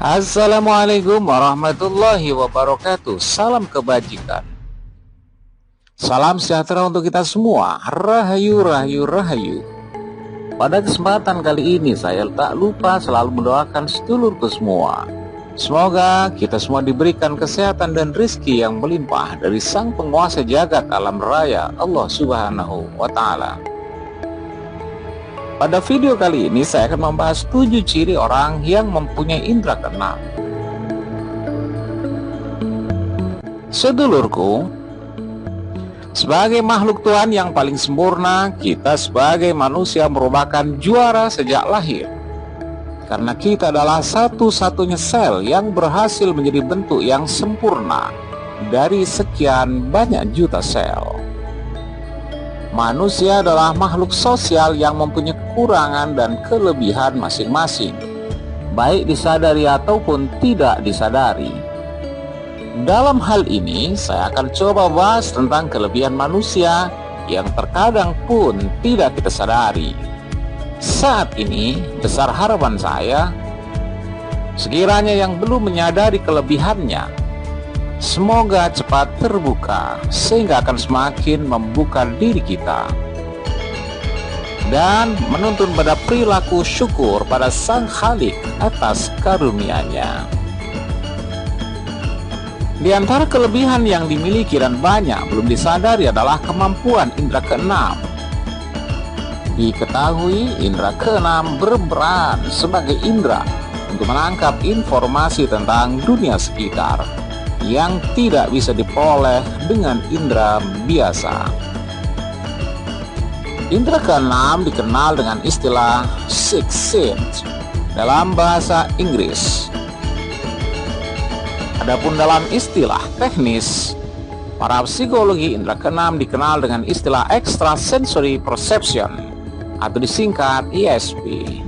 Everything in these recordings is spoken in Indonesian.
Assalamualaikum warahmatullahi wabarakatuh. Salam kebajikan, salam sejahtera untuk kita semua. Rahayu, rahayu, rahayu. Pada kesempatan kali ini saya tak lupa selalu mendoakan sedulurku semua. Semoga kita semua diberikan kesehatan dan rezeki yang melimpah dari Sang Penguasa Jagat Alam Raya, Allah Subhanahu wa Ta'ala. Pada video kali ini saya akan membahas 7 ciri orang yang mempunyai indera keenam. Sedulurku, sebagai makhluk Tuhan yang paling sempurna, kita sebagai manusia merupakan juara sejak lahir. Karena kita adalah satu-satunya sel yang berhasil menjadi bentuk yang sempurna dari sekian banyak juta sel. Manusia adalah makhluk sosial yang mempunyai kekurangan dan kelebihan masing-masing, baik disadari ataupun tidak disadari. Dalam hal ini, saya akan coba bahas tentang kelebihan manusia yang terkadang pun tidak kita sadari. Saat ini, besar harapan saya, sekiranya yang belum menyadari kelebihannya, semoga cepat terbuka sehingga akan semakin membuka diri kita dan menuntun pada perilaku syukur pada Sang Khalik atas karunia-Nya. Di antara kelebihan yang dimiliki dan banyak belum disadari adalah kemampuan indera keenam. Diketahui indera keenam berperan sebagai indera untuk menangkap informasi tentang dunia sekitar yang tidak bisa diperoleh dengan indera biasa. Indera keenam dikenal dengan istilah sixth sense dalam bahasa Inggris. Adapun dalam istilah teknis, para psikologi, indera keenam dikenal dengan istilah extrasensory perception atau disingkat ESP.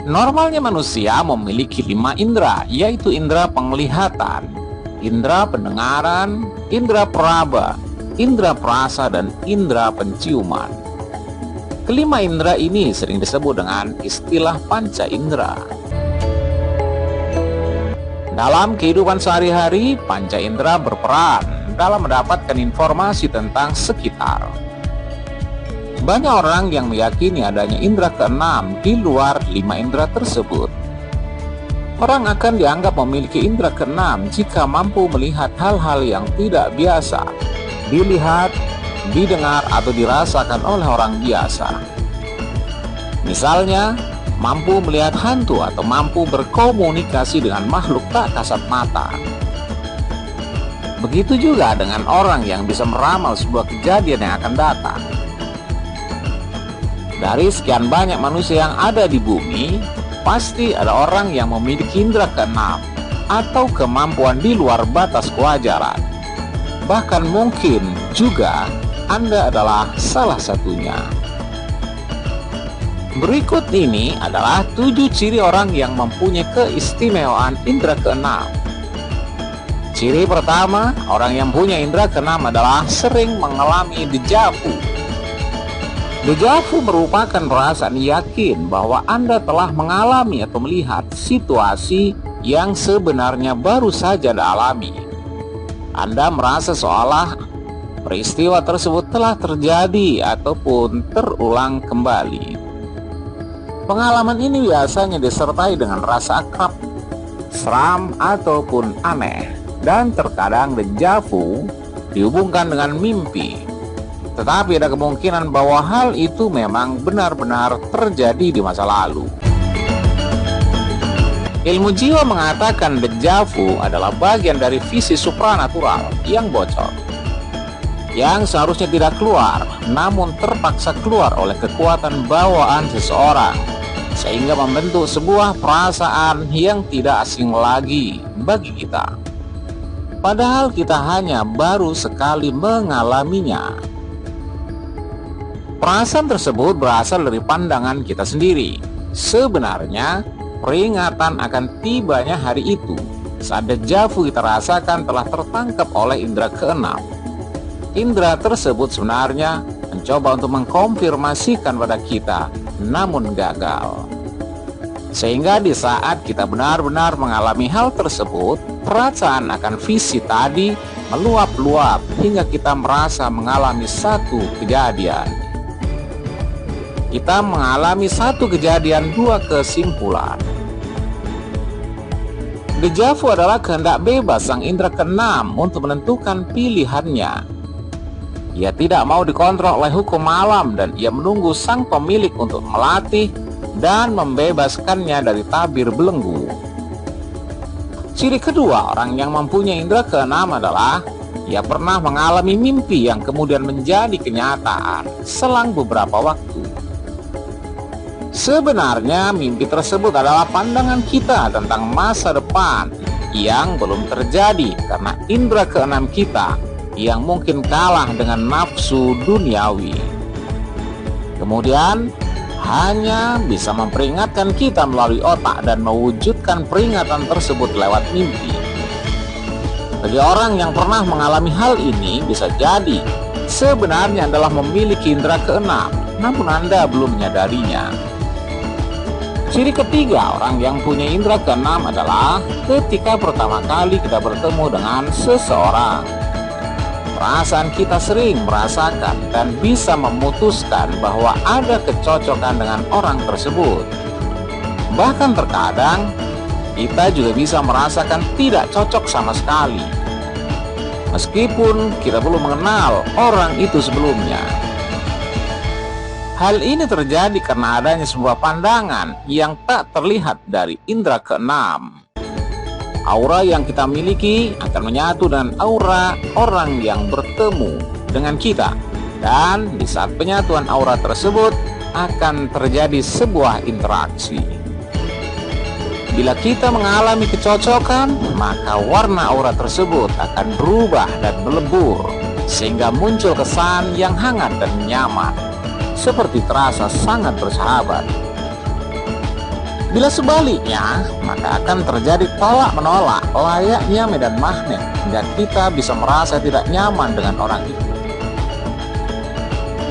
Normalnya manusia memiliki 5 indera, yaitu indera penglihatan, indera pendengaran, indera peraba, indera perasa, dan indera penciuman. Kelima indera ini sering disebut dengan istilah panca indera. Dalam kehidupan sehari-hari, panca indera berperan dalam mendapatkan informasi tentang sekitar. Banyak orang yang meyakini adanya indera keenam di luar 5 indera tersebut. Orang akan dianggap memiliki indera keenam jika mampu melihat hal-hal yang tidak biasa dilihat, didengar, atau dirasakan oleh orang biasa. Misalnya, mampu melihat hantu atau mampu berkomunikasi dengan makhluk tak kasat mata. Begitu juga dengan orang yang bisa meramal sebuah kejadian yang akan datang. Dari sekian banyak manusia yang ada di bumi, pasti ada orang yang memiliki indera keenam atau kemampuan di luar batas kewajaran. Bahkan mungkin juga Anda adalah salah satunya. Berikut ini adalah 7 ciri orang yang mempunyai keistimewaan indera keenam. Ciri pertama, orang yang punya indera keenam adalah sering mengalami deja vu. Deja vu merupakan perasaan yakin bahwa Anda telah mengalami atau melihat situasi yang sebenarnya baru saja Anda alami. Anda merasa seolah peristiwa tersebut telah terjadi ataupun terulang kembali. Pengalaman ini biasanya disertai dengan rasa akrab, seram, ataupun aneh, dan terkadang deja vu dihubungkan dengan mimpi. Tetapi ada kemungkinan bahwa hal itu memang benar-benar terjadi di masa lalu. Ilmu jiwa mengatakan deja vu adalah bagian dari visi supranatural yang bocor, yang seharusnya tidak keluar, namun terpaksa keluar oleh kekuatan bawaan seseorang, sehingga membentuk sebuah perasaan yang tidak asing lagi bagi kita. Padahal kita hanya baru sekali mengalaminya. Perasaan tersebut berasal dari pandangan kita sendiri. Sebenarnya, peringatan akan tibanya hari itu saat deja vu kita rasakan telah tertangkap oleh indera keenam. Indera tersebut sebenarnya mencoba untuk mengkonfirmasikan pada kita, namun gagal. Sehingga di saat kita benar-benar mengalami hal tersebut, perasaan akan visi tadi meluap-luap hingga kita merasa mengalami satu kejadian. Kita mengalami satu kejadian, dua kesimpulan. Déjà vu adalah kehendak bebas sang indera keenam untuk menentukan pilihannya. Ia tidak mau dikontrol oleh hukum alam dan ia menunggu sang pemilik untuk melatih dan membebaskannya dari tabir belenggu. Ciri kedua orang yang mempunyai indera keenam adalah ia pernah mengalami mimpi yang kemudian menjadi kenyataan selang beberapa waktu. Sebenarnya mimpi tersebut adalah pandangan kita tentang masa depan yang belum terjadi karena indera keenam kita yang mungkin kalah dengan nafsu duniawi. Kemudian hanya bisa memperingatkan kita melalui otak dan mewujudkan peringatan tersebut lewat mimpi. Bagi orang yang pernah mengalami hal ini, bisa jadi sebenarnya adalah memiliki indera keenam, namun Anda belum menyadarinya. Ciri ketiga orang yang punya indera keenam adalah ketika pertama kali kita bertemu dengan seseorang. Perasaan kita sering merasakan dan bisa memutuskan bahwa ada kecocokan dengan orang tersebut. Bahkan terkadang kita juga bisa merasakan tidak cocok sama sekali, meskipun kita belum mengenal orang itu sebelumnya. Hal ini terjadi karena adanya sebuah pandangan yang tak terlihat dari indera keenam. Aura yang kita miliki akan menyatu dengan aura orang yang bertemu dengan kita. Dan di saat penyatuan aura tersebut akan terjadi sebuah interaksi. Bila kita mengalami kecocokan, maka warna aura tersebut akan berubah dan melebur, sehingga muncul kesan yang hangat dan nyaman, seperti terasa sangat bersahabat. Bila sebaliknya, maka akan terjadi tolak-menolak layaknya medan magnet hingga kita bisa merasa tidak nyaman dengan orang itu.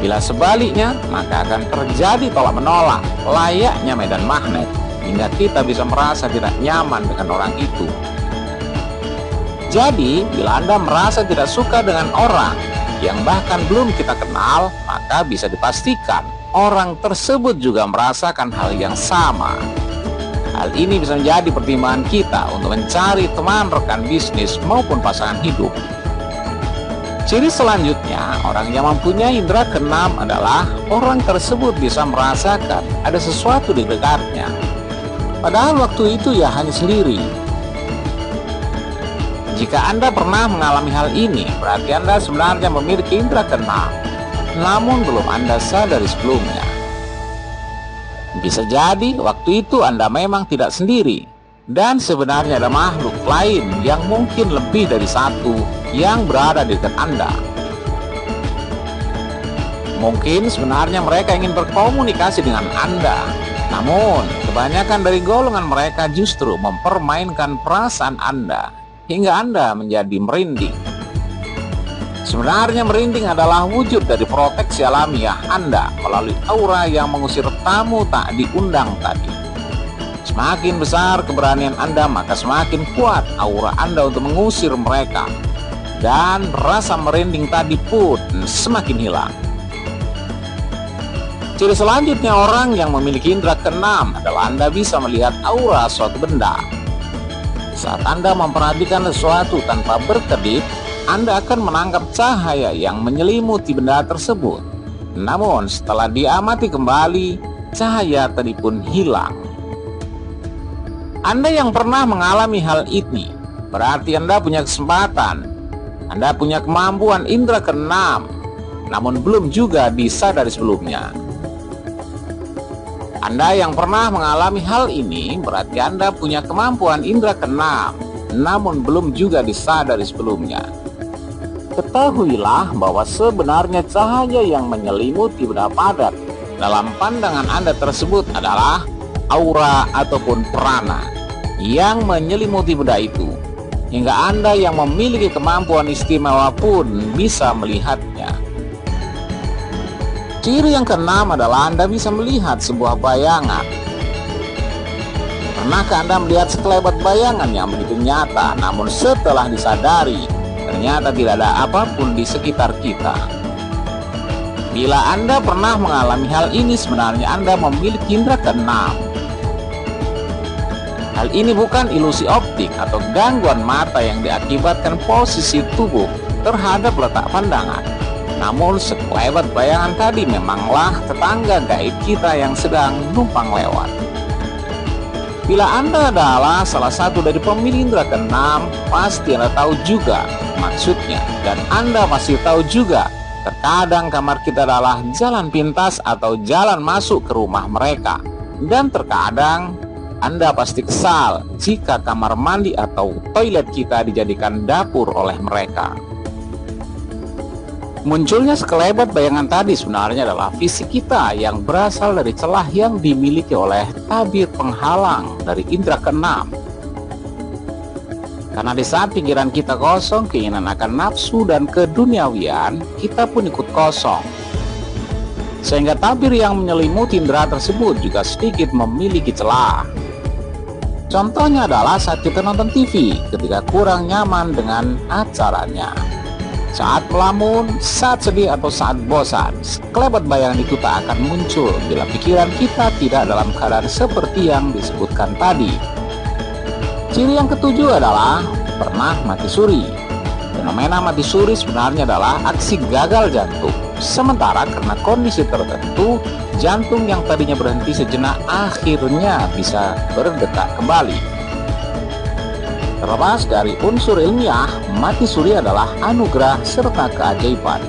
Bila sebaliknya, maka akan terjadi tolak-menolak layaknya medan magnet hingga kita bisa merasa tidak nyaman dengan orang itu. Jadi, bila Anda merasa tidak suka dengan orang yang bahkan belum kita kenal, maka bisa dipastikan orang tersebut juga merasakan hal yang sama. Hal ini bisa menjadi pertimbangan kita untuk mencari teman rekan bisnis maupun pasangan hidup. Ciri selanjutnya, orang yang mempunyai indera keenam adalah orang tersebut bisa merasakan ada sesuatu di dekatnya. Padahal waktu itu ia hanya sendiri. Jika Anda pernah mengalami hal ini, berarti Anda sebenarnya memiliki indera keenam, namun belum Anda sadari sebelumnya. Bisa jadi waktu itu Anda memang tidak sendiri, dan sebenarnya ada makhluk lain yang mungkin lebih dari satu yang berada di dekat Anda. Mungkin sebenarnya mereka ingin berkomunikasi dengan Anda, namun kebanyakan dari golongan mereka justru mempermainkan perasaan Anda hingga Anda menjadi merinding. Sebenarnya merinding adalah wujud dari proteksi alamiah Anda melalui aura yang mengusir tamu tak diundang tadi. Semakin besar keberanian Anda, maka semakin kuat aura Anda untuk mengusir mereka. Dan rasa merinding tadi pun semakin hilang. Ciri selanjutnya orang yang memiliki indera keenam adalah Anda bisa melihat aura suatu benda. Saat Anda memperhatikan sesuatu tanpa berkedip, Anda akan menangkap cahaya yang menyelimuti benda tersebut. Namun setelah diamati kembali, cahaya tadi pun hilang. Anda yang pernah mengalami hal ini, berarti Anda punya kesempatan. Anda punya kemampuan indera keenam, namun belum juga disadari sebelumnya. Anda yang pernah mengalami hal ini, berarti Anda punya kemampuan indera keenam, namun belum juga disadari sebelumnya. Ketahuilah bahwa sebenarnya cahaya yang menyelimuti benda padat dalam pandangan Anda tersebut adalah aura ataupun prana yang menyelimuti benda itu, hingga Anda yang memiliki kemampuan istimewa pun bisa melihatnya. Ciri yang keenam adalah Anda bisa melihat sebuah bayangan. Pernahkah Anda melihat sekelebat bayangan yang begitu nyata, namun setelah disadari, ternyata tidak ada apapun di sekitar kita? Bila Anda pernah mengalami hal ini, sebenarnya Anda memiliki indera keenam. Hal ini bukan ilusi optik atau gangguan mata yang diakibatkan posisi tubuh terhadap letak pandangan. Namun sekelebat bayangan tadi memanglah tetangga gaib kita yang sedang numpang lewat. Bila Anda adalah salah satu dari pemilik indera keenam, pasti Anda tahu juga maksudnya. Dan Anda pasti tahu juga, terkadang kamar kita adalah jalan pintas atau jalan masuk ke rumah mereka. Dan terkadang Anda pasti kesal jika kamar mandi atau toilet kita dijadikan dapur oleh mereka. Munculnya sekelebat bayangan tadi sebenarnya adalah fisik kita yang berasal dari celah yang dimiliki oleh tabir penghalang dari indera keenam. Karena di saat pikiran kita kosong, keinginan akan nafsu dan keduniawian, kita pun ikut kosong. Sehingga tabir yang menyelimuti indera tersebut juga sedikit memiliki celah. Contohnya adalah saat kita nonton TV ketika kurang nyaman dengan acaranya. Saat melamun, saat sedih, atau saat bosan, sekelebat bayangan itu tak akan muncul bila pikiran kita tidak dalam keadaan seperti yang disebutkan tadi. Ciri yang ketujuh adalah pernah mati suri. Fenomena mati suri sebenarnya adalah aksi gagal jantung. Sementara karena kondisi tertentu, jantung yang tadinya berhenti sejenak akhirnya bisa berdetak kembali. Terlepas dari unsur ilmiah, mati suri adalah anugerah serta keajaiban.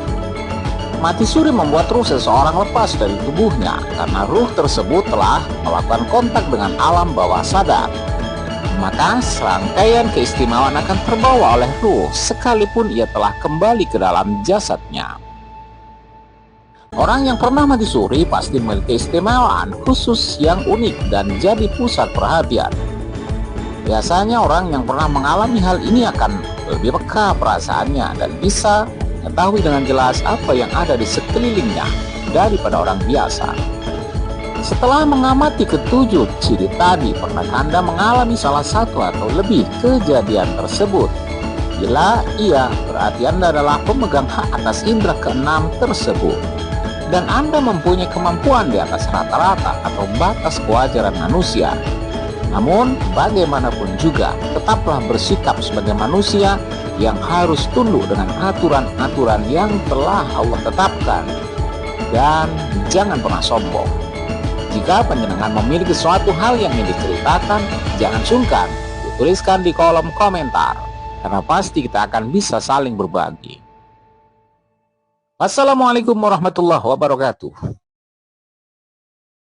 Mati suri membuat ruh seseorang lepas dari tubuhnya karena ruh tersebut telah melakukan kontak dengan alam bawah sadar. Maka serangkaian keistimewaan akan terbawa oleh ruh sekalipun ia telah kembali ke dalam jasadnya. Orang yang pernah mati suri pasti memiliki keistimewaan khusus yang unik dan jadi pusat perhatian. Biasanya orang yang pernah mengalami hal ini akan lebih peka perasaannya dan bisa mengetahui dengan jelas apa yang ada di sekelilingnya daripada orang biasa. Setelah mengamati ketujuh ciri tadi, pernah Anda mengalami salah satu atau lebih kejadian tersebut? Bila iya, berarti Anda adalah pemegang hak atas indera keenam tersebut. Dan Anda mempunyai kemampuan di atas rata-rata atau batas kewajaran manusia. Namun, bagaimanapun juga, tetaplah bersikap sebagai manusia yang harus tunduk dengan aturan-aturan yang telah Allah tetapkan. Dan jangan pernah sombong. Jika panjenengan memiliki suatu hal yang ingin diceritakan, jangan sungkan tuliskan di kolom komentar, karena pasti kita akan bisa saling berbagi. Wassalamualaikum warahmatullahi wabarakatuh.